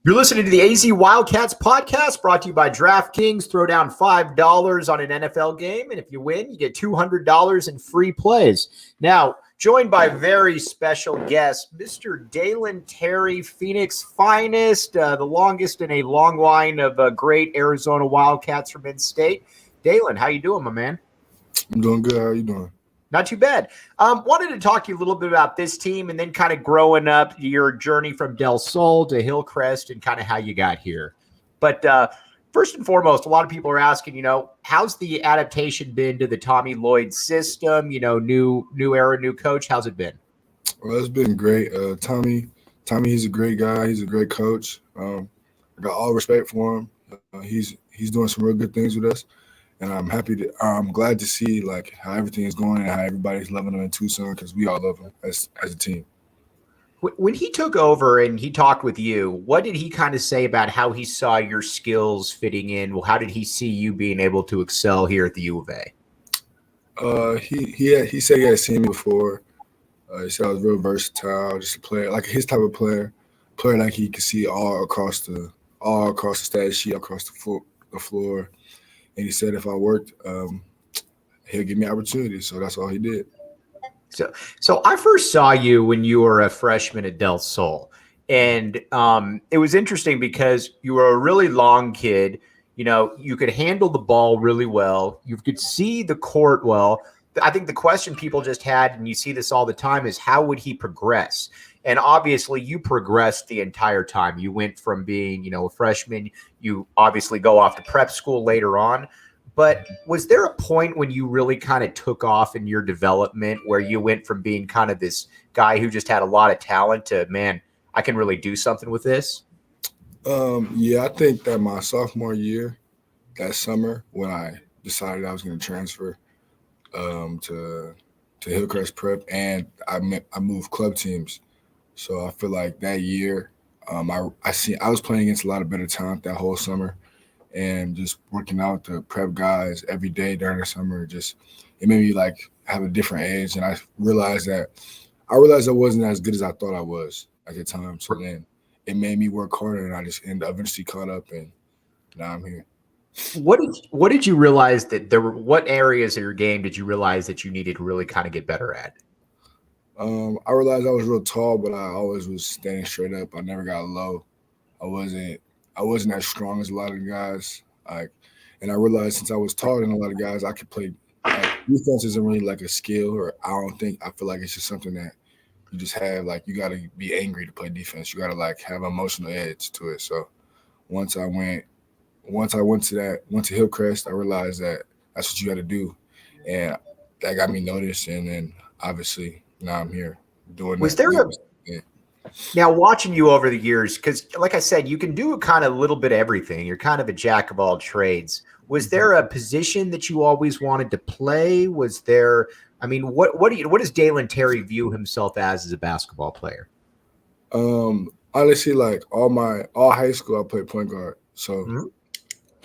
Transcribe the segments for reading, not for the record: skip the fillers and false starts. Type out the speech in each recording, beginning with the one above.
You're listening to the AZ Wildcats podcast brought to you by DraftKings. Throw down $5 on an NFL game, and if you win, you get $200 in free plays. Now, joined by very special guest, Mr. Dalen Terry, Phoenix finest, the longest in a long line of great Arizona Wildcats from in-state. Dalen, how you doing, my man? I'm doing good. How are you doing? Not too bad. Wanted to talk to you a little bit about this team and then kind of growing up, your journey from Del Sol to Hillcrest and kind of how you got here. But first and foremost, a lot of people are asking, how's the adaptation been to the Tommy Lloyd system? New era, new coach. How's it been? Well, it's been great. Tommy, he's a great guy. He's a great coach. I got all respect for him. He's doing some real good things with us. And I'm glad to see how everything is going and how everybody's loving him in Tucson because we all love him as a team. When he took over and he talked with you, what did he kind of say about how he saw your skills fitting in? Well, how did he see you being able to excel here at the U of A? He said he had seen me before. He said I was real versatile, just a player, like his type of player like he could see all across the stat sheet, across the floor. And he said if I worked, he'll give me opportunities. So that's all he did. So I first saw you when you were a freshman at Del Sol. And it was interesting because you were a really long kid. You could handle the ball really well. You could see the court well. I think the question people just had, and you see this all the time, is how would he progress? And obviously you progressed the entire time. You went from being, a freshman, you obviously go off to prep school later on. But was there a point when you really kind of took off in your development where you went from being kind of this guy who just had a lot of talent to, man, I can really do something with this? Yeah, I think that my sophomore year, that summer, when I decided I was going to transfer to Hillcrest Prep, and I moved club teams. So I feel like that year, I was playing against a lot of better talent that whole summer, and just working out the prep guys every day during the summer. It made me have a different edge, and I realized I wasn't as good as I thought I was at the time. So then it made me work harder, and I just eventually caught up, and now I'm here. What did you realize that what areas of your game did you realize that you needed to really kind of get better at? I realized I was real tall, but I always was standing straight up. I never got low. I wasn't as strong as a lot of the guys. And I realized since I was taller than a lot of guys, I could play. Defense isn't really a skill, or I feel like it's just something that you just have. You got to be angry to play defense. You got to have an emotional edge to it. So once I went to Hillcrest, I realized that that's what you got to do, and that got me noticed. And then obviously, now I'm here doing. Now watching you over the years, because like I said, you can do kind of a little bit of everything. You're kind of a jack of all trades. Was there a position that you always wanted to play? Was there? I mean, what does Dalen Terry view himself as a basketball player? Honestly, all high school, I played point guard. So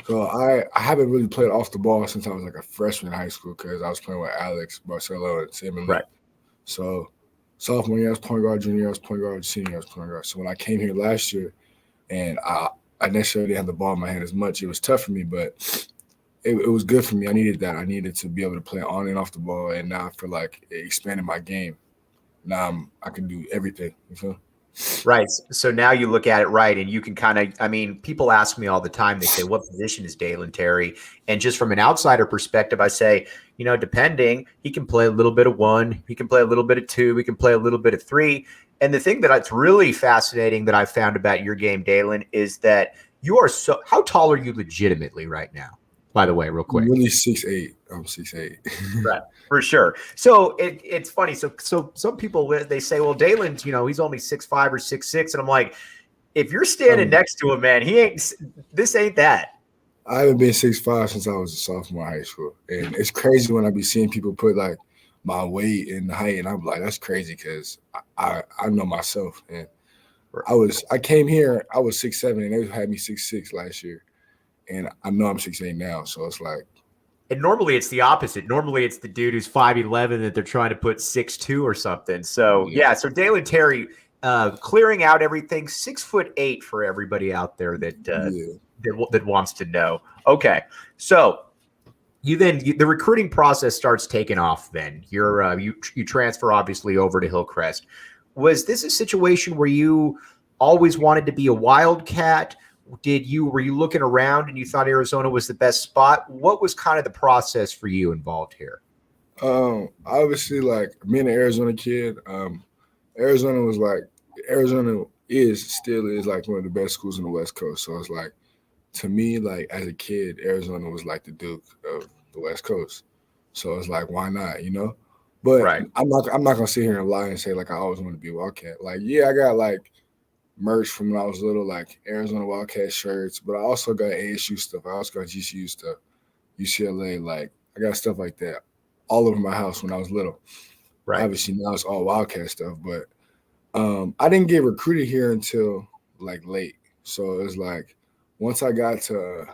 I haven't really played off the ball since I was a freshman in high school because I was playing with Alex, Barcelo, and Sam and right. So sophomore year I was point guard, junior year I was point guard, senior year I was point guard. So when I came here last year, and I necessarily didn't have the ball in my hand as much, it was tough for me, but it was good for me. I needed that. I needed to be able to play on and off the ball, and now I feel like it expanded my game. Now I can do everything. You feel? Right. So now you look at it right, and you can kind of, people ask me all the time, they say, what position is Dalen Terry? And just from an outsider perspective, I say, depending, he can play a little bit of one, he can play a little bit of two, he can play a little bit of three. And the thing that's really fascinating that I've found about your game, Dalen, is that you are how tall are you legitimately right now? By the way, real quick. I'm really 6'8". I'm 6'8". Right, for sure. So it's funny. So some people, they say, well, Dalen's, he's only 6'5" or 6'6", and I'm like, if you're standing next to him, man, this ain't that. I haven't been 6'5" since I was a sophomore in high school, and it's crazy when I be seeing people put like my weight and the height, and I'm like, that's crazy because I know myself, and I came here, I was 6'7", and they had me 6'6" last year, and I know I'm 6'8" now, so it's like. And normally it's the opposite. Normally it's the dude who's 5'11" that they're trying to put 6'2" or something. So yeah, so Dalen Terry clearing out everything, 6'8" for everybody out there that wants to know. Okay, so the recruiting process starts taking off. Then you transfer obviously over to Hillcrest. Was this a situation where you always wanted to be a Wildcat? Were you looking around and you thought Arizona was the best spot? What was kind of the process for you involved here? Obviously, like being an Arizona kid, Arizona still is like one of the best schools in the West Coast. So it's like, to me, like as a kid, Arizona was like the Duke of the West Coast. So it's like, why not, But right. I'm not gonna sit here and lie and say like I always want to be a Wildcat. Like, yeah, I got like merch from when I was little, like Arizona Wildcat shirts, but I also got ASU stuff. I also got GCU stuff, UCLA. Like I got stuff like that all over my house when I was little. Right. Obviously now it's all Wildcat stuff, but I didn't get recruited here until like late. So it was like once I got to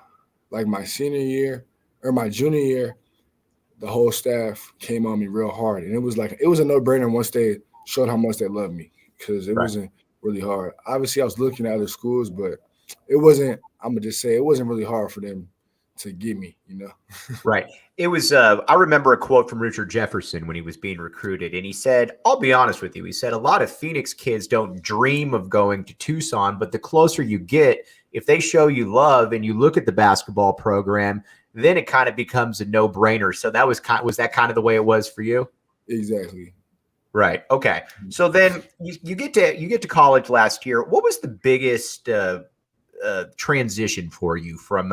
like my senior year or my junior year, the whole staff came on me real hard, and it was a no-brainer once they showed how much they loved me because it wasn't really hard. Obviously, I was looking at other schools, but it wasn't. I'm gonna just say it wasn't really hard for them to get me. Right. It was. I remember a quote from Richard Jefferson when he was being recruited, and he said, "I'll be honest with you." He said, "A lot of Phoenix kids don't dream of going to Tucson, but the closer you get, if they show you love and you look at the basketball program, then it kind of becomes a no-brainer." So that was that kind of the way it was for you? Exactly. Right. Okay. So then you get to college last year. What was the biggest transition for you from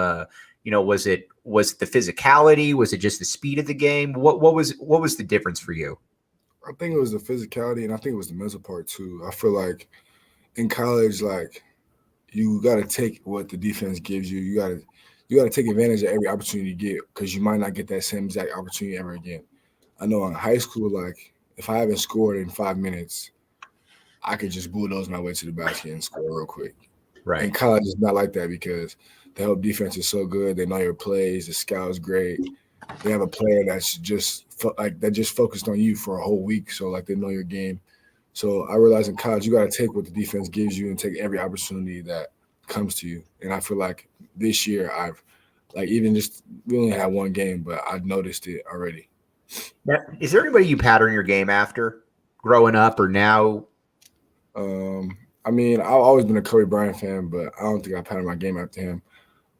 was it the physicality? Was it just the speed of the game? What was the difference for you? I think it was the physicality, and I think it was the mental part too. I feel like in college, like you got to take what the defense gives you. You got to take advantage of every opportunity you get because you might not get that same exact opportunity ever again. I know in high school, like if I haven't scored in 5 minutes, I could just bulldoze my way to the basket and score real quick. Right. In college, it's not like that because the help defense is so good. They know your plays. The scout's great. They have a player that's just focused on you for a whole week, so like they know your game. So I realized in college, you got to take what the defense gives you and take every opportunity that comes to you. And I feel like this year we only had one game, but I noticed it already. Now, is there anybody you pattern your game after growing up or now? I mean, I've always been a Kobe Bryant fan, but I don't think I pattern my game after him.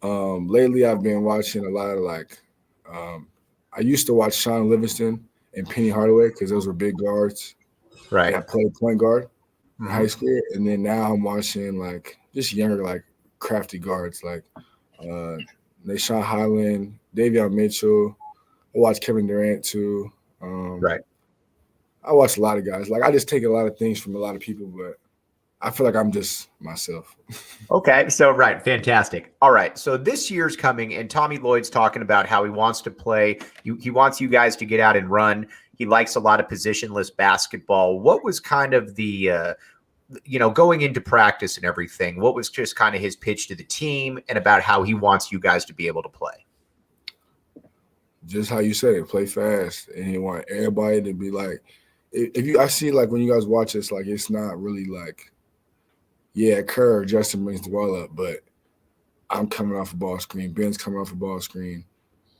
Lately, I've been watching a lot of I used to watch Sean Livingston and Penny Hardaway because those were big guards. Right. I played point guard in high school, and then now I'm watching like just younger, like crafty guards like Nashawn Highland, Davion Mitchell. I watch Kevin Durant too. Right. I watch a lot of guys. Like I just take a lot of things from a lot of people, but I feel like I'm just myself. Okay. So, right. Fantastic. All right. So this year's coming, and Tommy Lloyd's talking about how he wants to play. He wants you guys to get out and run. He likes a lot of positionless basketball. What was kind of the, going into practice and everything, what was just kind of his pitch to the team and about how he wants you guys to be able to play? Just how you said it, play fast. And he want everybody to be like, I see like when you guys watch this, like it's not really like, yeah, Kerr, Justin brings the ball up, but I'm coming off a ball screen. Ben's coming off a ball screen.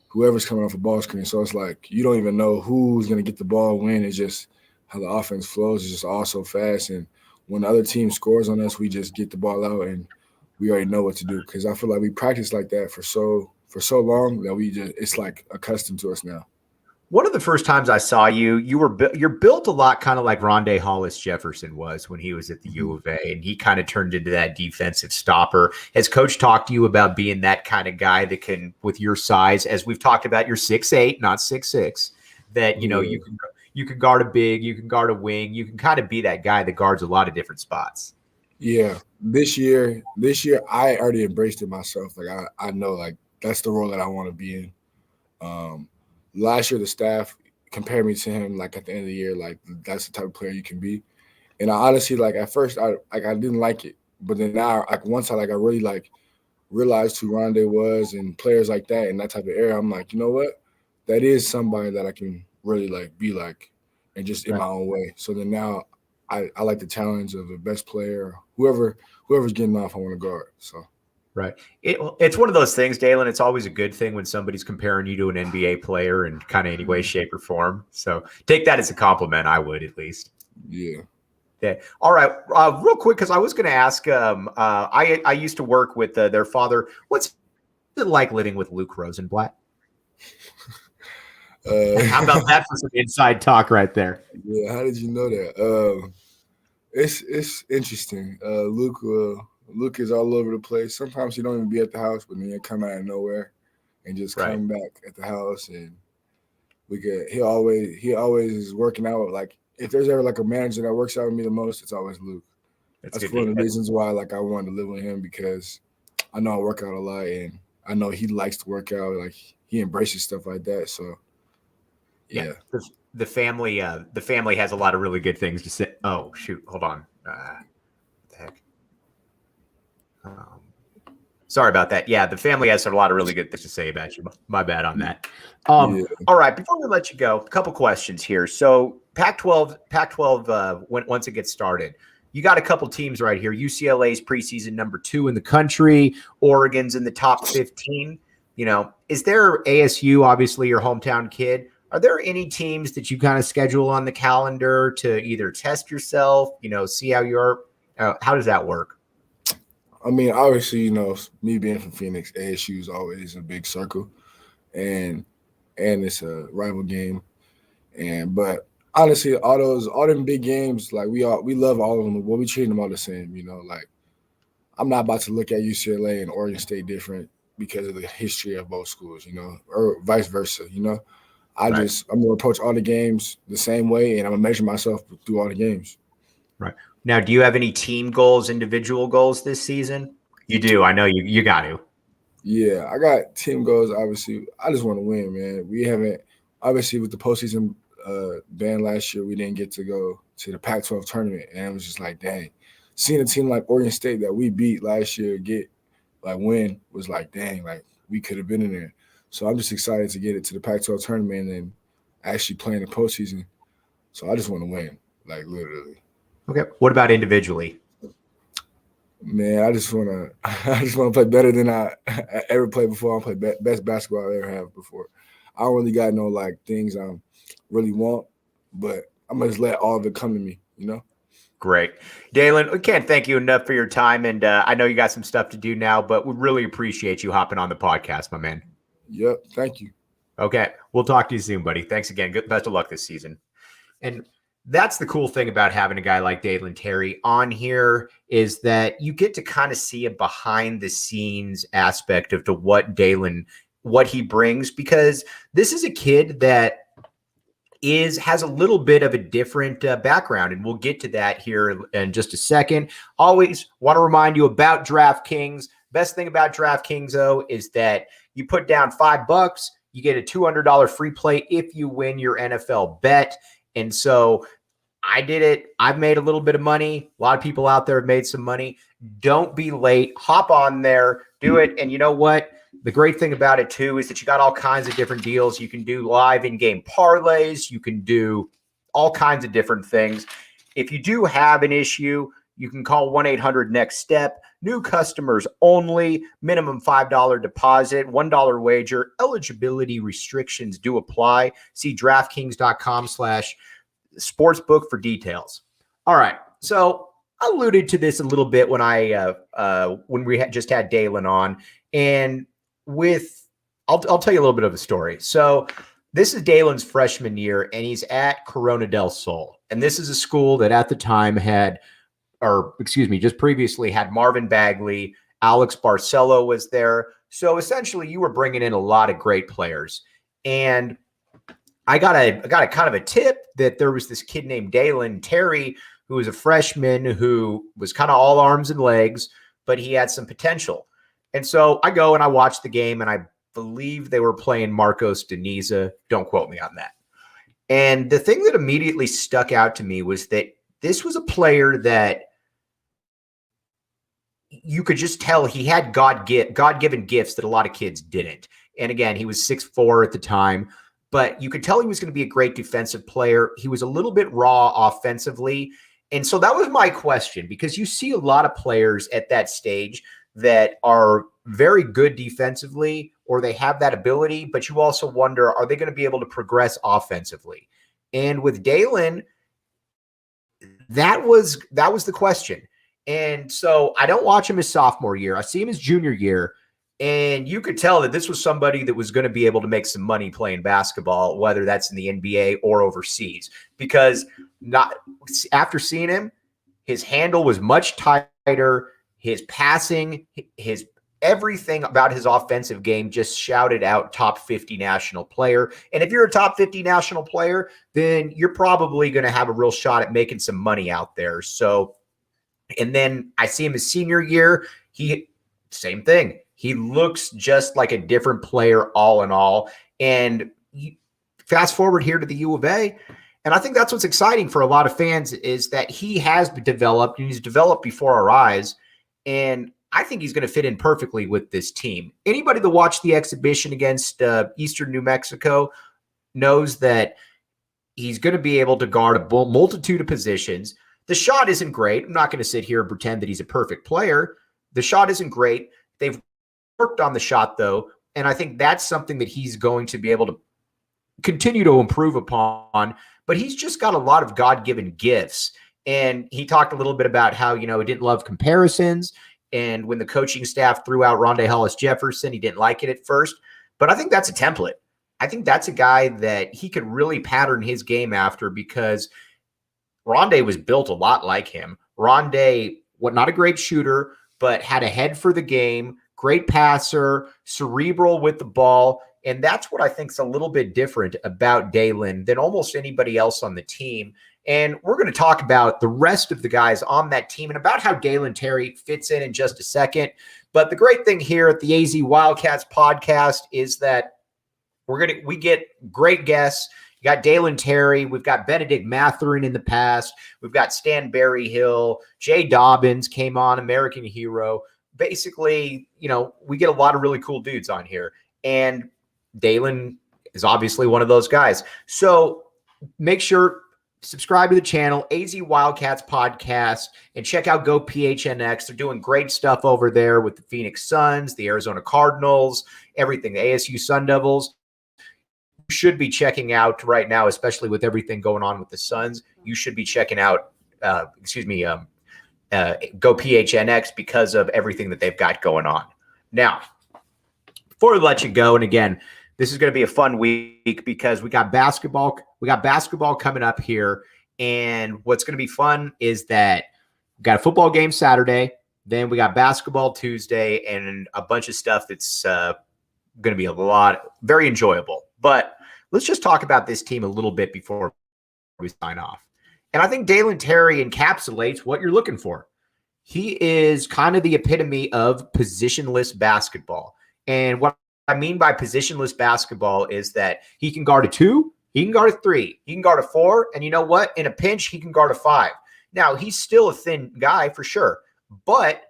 Whoever's coming off a ball screen. So it's like you don't even know who's going to get the ball when. It's just how the offense flows. It's just all so fast. And when the other team scores on us, we just get the ball out and we already know what to do. Because I feel like we practice like that for so long that it's like accustomed to us now. One of the first times I saw you, you're built a lot kind of like Rondé Hollis Jefferson was when he was at the U of A, and he kind of turned into that defensive stopper. Has Coach talked to you about being that kind of guy that can, with your size, as we've talked about, you're 6'8", not 6'6", that you can guard a big, you can guard a wing, you can kind of be that guy that guards a lot of different spots. Yeah, this year I already embraced it myself. Like I know like that's the role that I want to be in. Last year the staff compared me to him like at the end of the year, like that's the type of player you can be. And I honestly like at first I didn't like it, but then now like once I really like realized who Rondé was and players like that and that type of era, I'm like, you know what, that is somebody that I can really like be like and just in my own way. So then now I like the challenge of the best player, whoever's getting off, I want to guard. So. Right. It's one of those things, Dalen. It's always a good thing when somebody's comparing you to an NBA player in kind of any way, shape, or form. So take that as a compliment. I would at least. Yeah. Yeah. All right. Real quick, because I was going to ask. I used to work with their father. What's it like living with Luke Rosenblatt? How about that for some inside talk right there? Yeah. How did you know that? It's interesting. Luke is all over the place. Sometimes he don't even be at the house, but then he'll come out of nowhere and just come back at the house. And he always is working out. Like if there's ever like a manager that works out with me the most, it's always Luke. That's one of the reasons why like I wanted to live with him, because I know I work out a lot and I know he likes to work out. Like he embraces stuff like that. So yeah. The family has a lot of really good things to say. Oh shoot, hold on. What the heck? Sorry about that. Yeah, the family has a lot of really good things to say about you. My bad on that. All right, before we let you go, a couple questions here. So Pac-12, once it gets started, you got a couple teams right here. UCLA's preseason number 2 in the country. Oregon's in the top 15. Is there ASU, obviously your hometown kid? Are there any teams that you kind of schedule on the calendar to either test yourself, see how you're? How does that work? I mean, obviously, me being from Phoenix, ASU is always a big circle, and it's a rival game. But honestly, all them big games, like we love all of them, but we treat them all the same. Like I'm not about to look at UCLA and Oregon State different because of the history of both schools, or vice versa. I'm gonna approach all the games the same way, and I'm gonna measure myself through all the games. Right. Now, do you have any team goals, individual goals this season? You do. I know you got to. Yeah, I got team goals. Obviously, I just want to win, man. We haven't, obviously, with the postseason ban last year, we didn't get to go to the Pac-12 tournament, and it was just like, dang. Seeing a team like Oregon State that we beat last year win was like, dang, like we could have been in there. So I'm just excited to get it to the Pac-12 tournament and actually play in the postseason. So I just want to win, like literally. Okay. What about individually? Man, I just want to play better than I ever played before. I play best basketball I ever have before. I don't really got no like things I really want, but I'm gonna just let all of it come to me. Great, Dalen. We can't thank you enough for your time, and I know you got some stuff to do now, but we really appreciate you hopping on the podcast, my man. Yep. Thank you. Okay. We'll talk to you soon, buddy. Thanks again. Best of luck this season. And that's the cool thing about having a guy like Dalen Terry on here, is that you get to kind of see a behind the scenes aspect of to what he brings, because this is a kid that has a little bit of a different background, and we'll get to that here in just a second. Always want to remind you about DraftKings. Best thing about DraftKings, though, is that you put down $5, you get a $200 free play if you win your NFL bet. And so I did it. I've made a little bit of money. A lot of people out there have made some money. Don't be late. Hop on there, do it. And you know what? The great thing about it, too, is that you got all kinds of different deals. You can do live in-game parlays. You can do all kinds of different things. If you do have an issue, you can call 1-800-NEXT-STEP. New customers only. Minimum $5 deposit, $1 wager. Eligibility restrictions do apply. See DraftKings.com/sportsbook for details. All right. So I alluded to this a little bit when we just had Dalen on, and I'll tell you a little bit of a story. So this is Dalen's freshman year, and he's at Corona del Sol. And this is a school that at the time had, or excuse me, just previously had Marvin Bagley, Alex Barcelo was there. So essentially you were bringing in a lot of great players. And I got a kind of a tip that there was this kid named Dalen Terry, who was a freshman who was kind of all arms and legs, but he had some potential. And so I go and I watch the game, and I believe they were playing Marcos Deniza. Don't quote me on that. And the thing that immediately stuck out to me was that this was a player that you could just tell he had God-given gifts that a lot of kids didn't. And again, he was 6'4" at the time, but you could tell he was going to be a great defensive player. He was a little bit raw offensively. And so that was my question, because you see a lot of players at that stage that are very good defensively, or they have that ability, but you also wonder, are they going to be able to progress offensively? And with Dalen, that was the question. And so I don't watch him his sophomore year. I see him his junior year, and you could tell that this was somebody that was going to be able to make some money playing basketball, whether that's in the NBA or overseas, because not after seeing him, his handle was much tighter. His passing, his everything about his offensive game just shouted out top 50 national player. And if you're a top 50 national player, then you're probably going to have a real shot at making some money out there. So, and then I see him his senior year. Same thing. He looks just like a different player all in all. And fast forward here to the U of A. And I think that's what's exciting for a lot of fans, is that he has developed, and he's developed before our eyes. And I think he's going to fit in perfectly with this team. Anybody that watched the exhibition against Eastern New Mexico knows that he's going to be able to guard a multitude of positions. The shot isn't great. I'm not going to sit here and pretend that he's a perfect player. The shot isn't great. They've worked on the shot, though, and I think that's something that he's going to be able to continue to improve upon. But he's just got a lot of God-given gifts. And he talked a little bit about how, he didn't love comparisons. And when the coaching staff threw out Rondé Hollis-Jefferson, he didn't like it at first. But I think that's a template. I think that's a guy that he could really pattern his game after, because Rondé was built a lot like him. Rondé, not a great shooter, but had a head for the game, great passer, cerebral with the ball. And that's what I think is a little bit different about Dalen than almost anybody else on the team. And we're going to talk about the rest of the guys on that team and about how Dalen Terry fits in just a second. But the great thing here at the AZ Wildcats podcast is that we get great guests. You got Dalen Terry. We've got Benedict Mathurin in the past. We've got Stan Berryhill. Jay Dobbins came on, American Hero. Basically, we get a lot of really cool dudes on here. And Dalen is obviously one of those guys. So make sure subscribe to the channel, AZ Wildcats podcast, and check out Go PHNX. They're doing great stuff over there with the Phoenix Suns, the Arizona Cardinals, everything, the ASU Sun Devils. You should be checking out right now, especially with everything going on with the Suns. You should be checking out, Go PHNX, because of everything that they've got going on. Now, before we let you go, and again, this is going to be a fun week because we got basketball. We got basketball coming up here, and what's going to be fun is that we got a football game Saturday, then we got basketball Tuesday, and a bunch of stuff that's going to be very enjoyable. But let's just talk about this team a little bit before we sign off. And I think Dalen Terry encapsulates what you're looking for. He is kind of the epitome of positionless basketball. And what I mean by positionless basketball is that he can guard a 2, he can guard a 3, he can guard a 4, and you know what? In a pinch, he can guard a 5. Now, he's still a thin guy for sure, but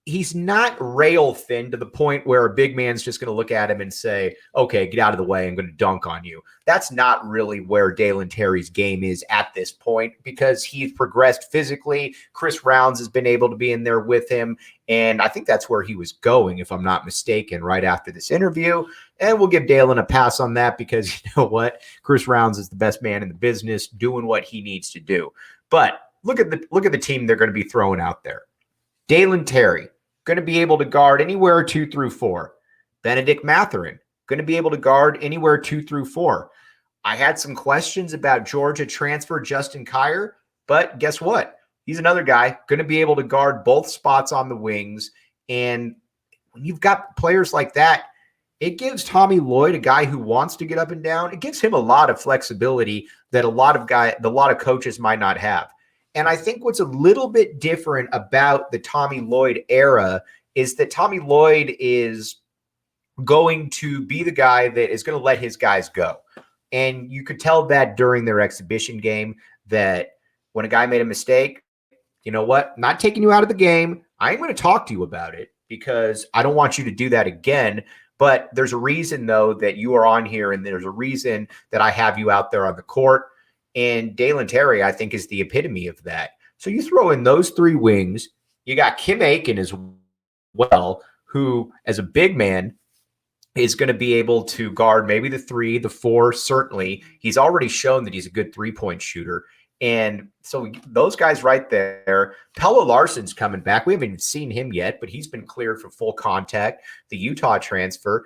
he's not rail thin to the point where a big man's just going to look at him and say, okay, get out of the way, I'm going to dunk on you. That's not really where Dalen Terry's game is at this point, because he's progressed physically. Chris Rounds has been able to be in there with him, and I think that's where he was going, if I'm not mistaken, right after this interview. And we'll give Dalen a pass on that, because you know what? Chris Rounds is the best man in the business doing what he needs to do. But look at the team they're going to be throwing out there. Dalen Terry, going to be able to guard anywhere 2 through 4. Benedict Mathurin, going to be able to guard anywhere 2 through 4. I had some questions about Georgia transfer Justin Kier, but guess what? He's another guy going to be able to guard both spots on the wings. And when you've got players like that, it gives Tommy Lloyd, a guy who wants to get up and down, it gives him a lot of flexibility that a lot of coaches might not have. And I think what's a little bit different about the Tommy Lloyd era is that Tommy Lloyd is going to be the guy that is going to let his guys go. And you could tell that during their exhibition game that when a guy made a mistake, you know what? I'm not taking you out of the game. I am going to talk to you about it because I don't want you to do that again. But there's a reason, though, that you are on here, and there's a reason that I have you out there on the court. And Dalen Terry, I think, is the epitome of that. So you throw in those three wings. You got Kim Aiken as well, who, as a big man, is going to be able to guard maybe the 3, the 4, certainly. He's already shown that he's a good three-point shooter. And so those guys right there, Pelle Larsson's coming back. We haven't even seen him yet, but he's been cleared for full contact, the Utah transfer.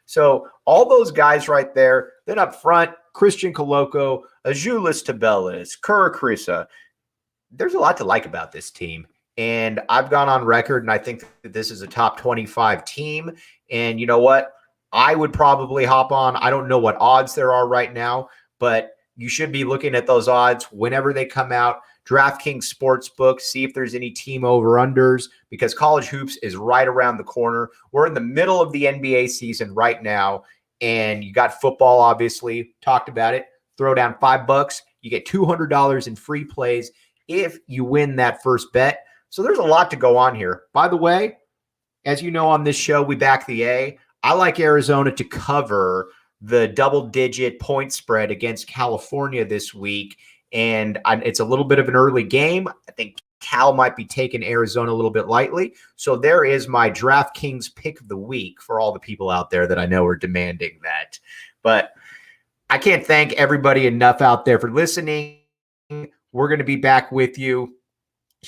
So all those guys right there. Then up front, Christian Coloco, Azuolas Tubelis, Kerr Kriisa. There's a lot to like about this team. And I've gone on record, and I think that this is a top 25 team. And you know what? I would probably hop on. I don't know what odds there are right now, but you should be looking at those odds whenever they come out. DraftKings Sportsbook, see if there's any team over-unders, because college hoops is right around the corner. We're in the middle of the NBA season right now, and you got football, obviously. Talked about it. Throw down $5. You get $200 in free plays if you win that first bet. So there's a lot to go on here. By the way, as you know on this show, we back the A. I like Arizona to cover the double-digit point spread against California this week, and it's a little bit of an early game. I think Cal might be taking Arizona a little bit lightly. So there is my DraftKings pick of the week for all the people out there that I know are demanding that. But I can't thank everybody enough out there for listening. We're going to be back with you.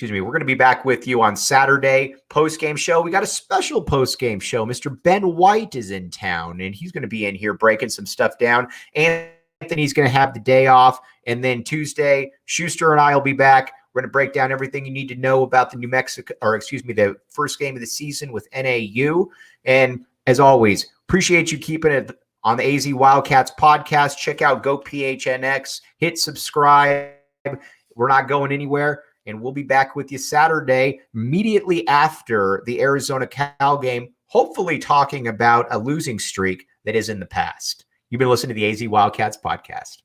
We're going to be back with you on Saturday post-game show. We got a special post-game show. Mr. Ben White is in town, and he's going to be in here breaking some stuff down. Anthony's going to have the day off. And then Tuesday, Schuster and I will be back. We're going to break down everything you need to know about the first game of the season with NAU. And as always, appreciate you keeping it on the AZ Wildcats podcast. Check out Go PHNX. Hit subscribe. We're not going anywhere. And we'll be back with you Saturday, immediately after the Arizona Cal game, hopefully talking about a losing streak that is in the past. You've been listening to the AZ Wildcats podcast.